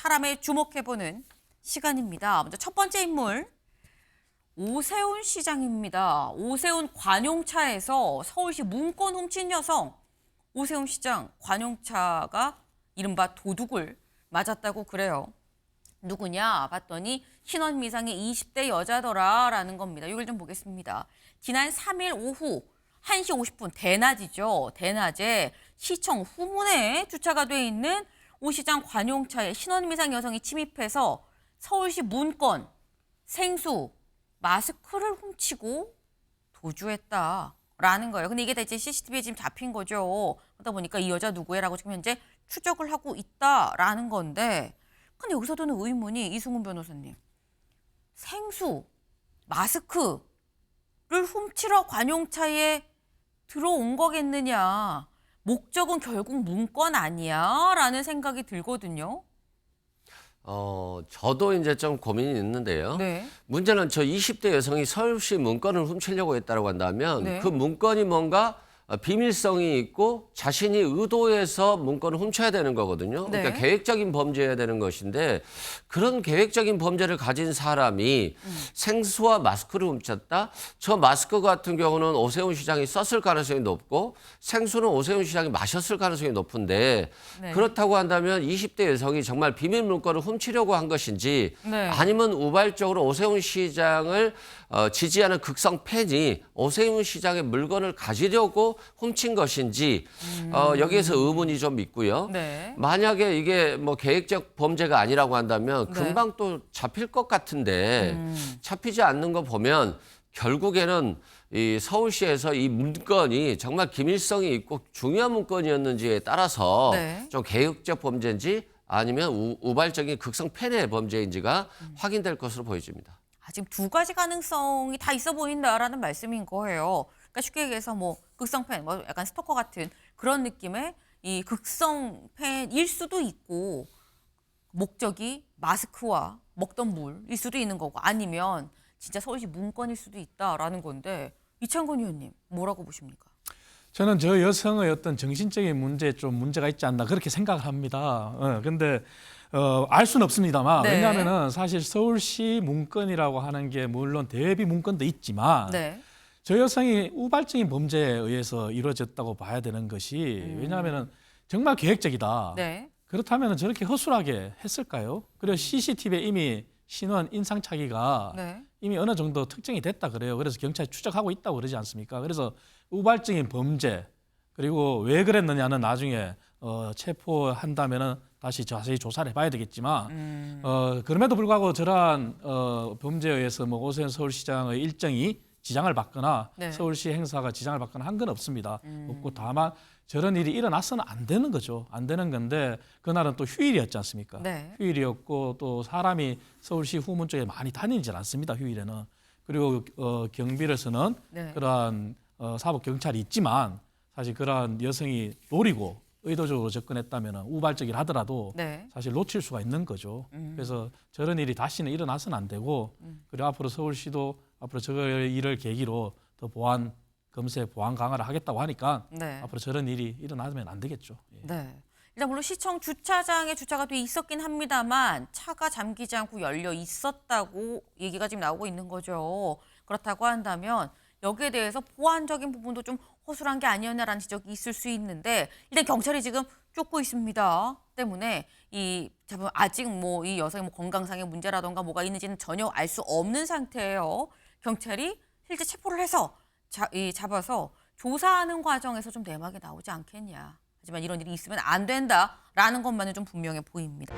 사람을 주목해보는 시간입니다. 먼저 첫 번째 인물, 오세훈 시장입니다. 오세훈 관용차에서 서울시 문건 훔친 여성, 오세훈 시장 관용차가 이른바 도둑을 맞았다고 그래요. 누구냐 봤더니 신원 미상의 20대 여자더라라는 겁니다. 이걸 좀 보겠습니다. 지난 3일 오후 1시 50분 대낮이죠. 대낮에 시청 후문에 주차가 돼 있는 오 시장 관용차에 신원 미상 여성이 침입해서 서울시 문건, 생수, 마스크를 훔치고 도주했다라는 거예요. 근데 이게 다 이제 CCTV에 지금 잡힌 거죠. 그러다 보니까 이 여자 누구예라고 지금 현재 추적을 하고 있다라는 건데, 근데 여기서 드는 의문이 이승훈 변호사님, 생수, 마스크를 훔치러 관용차에 들어온 거겠느냐. 목적은 결국 문건 아니야? 라는 생각이 들거든요. 저도 이제 좀 고민이 있는데요. 네. 문제는 저 20대 여성이 서울시 문건을 훔치려고 했다고 한다면 네. 그 문건이 뭔가 비밀성이 있고 자신이 의도해서 문건을 훔쳐야 되는 거거든요. 네. 그러니까 계획적인 범죄여야 되는 것인데 그런 계획적인 범죄를 가진 사람이 생수와 마스크를 훔쳤다? 저 마스크 같은 경우는 오세훈 시장이 썼을 가능성이 높고 생수는 오세훈 시장이 마셨을 가능성이 높은데 네. 그렇다고 한다면 20대 여성이 정말 비밀 문건을 훔치려고 한 것인지 네. 아니면 우발적으로 오세훈 시장을 지지하는 극성 팬이 오세훈 시장의 물건을 가지려고 훔친 것인지 여기에서 의문이 좀 있고요. 네. 만약에 이게 뭐 계획적 범죄가 아니라고 한다면 네. 금방 또 잡힐 것 같은데 잡히지 않는 거 보면 결국에는 이 서울시에서 이 문건이 정말 기밀성이 있고 중요한 문건이었는지에 따라서 네. 좀 계획적 범죄인지 아니면 우발적인 극성 팬의 범죄인지가 확인될 것으로 보여집니다. 지금 두 가지 가능성이 다 있어 보인다라는 말씀인 거예요. 그러니까 쉽게 얘기해서 뭐 극성 팬, 뭐 약간 스토커 같은 그런 느낌의 이 극성 팬일 수도 있고 목적이 마스크와 먹던 물일 수도 있는 거고 아니면 진짜 서울시 문건일 수도 있다라는 건데 이창건 의원님 뭐라고 보십니까? 저는 저 여성의 어떤 정신적인 문제에 좀 문제가 있지 않나 그렇게 생각을 합니다. 근데 알 수는 없습니다만 네. 왜냐하면은 사실 서울시 문건이라고 하는 게 물론 대비 문건도 있지만 네. 저 여성이 우발적인 범죄에 의해서 이루어졌다고 봐야 되는 것이 왜냐하면은 정말 계획적이다. 네. 그렇다면 저렇게 허술하게 했을까요? 그리고 CCTV에 이미 신원 인상착의가 네. 이미 어느 정도 특정이 됐다 그래요. 그래서 경찰이 추적하고 있다고 그러지 않습니까? 그래서 우발적인 범죄 그리고 왜 그랬느냐는 나중에 체포한다면은 다시 자세히 조사를 해봐야 되겠지만 그럼에도 불구하고 저러한 범죄에 의해서 뭐 오세훈 서울시장의 일정이 지장을 받거나 네. 서울시 행사가 지장을 받거나 한 건 없습니다. 없고 다만 저런 일이 일어나서는 안 되는 거죠. 안 되는 건데 그날은 또 휴일이었지 않습니까? 네. 휴일이었고 또 사람이 서울시 후문 쪽에 많이 다니질 않습니다. 휴일에는. 그리고 경비로서는 네. 그러한 사법 경찰이 있지만 사실 그러한 여성이 노리고 의도적으로 접근했다면 우발적이라 하더라도 네. 사실 놓칠 수가 있는 거죠. 그래서 저런 일이 다시는 일어나서는 안 되고 그리고 앞으로 서울시도 앞으로 저 일을 계기로 더 보안 검색 보안 강화를 하겠다고 하니까 네. 앞으로 저런 일이 일어나면 안 되겠죠. 예. 네. 일단 물론 시청 주차장에 주차가 돼 있었긴 합니다만 차가 잠기지 않고 열려 있었다고 얘기가 지금 나오고 있는 거죠. 그렇다고 한다면 여기에 대해서 보안적인 부분도 좀 허술한 게 아니었냐라는 지적이 있을 수 있는데 일단 경찰이 지금 쫓고 있습니다. 때문에 아직 뭐 이 여성의 뭐 건강상의 문제라던가 뭐가 있는지는 전혀 알 수 없는 상태예요. 경찰이 실제 체포를 해서 잡아서 조사하는 과정에서 좀 내막이 나오지 않겠냐. 하지만 이런 일이 있으면 안 된다라는 것만은 좀 분명해 보입니다.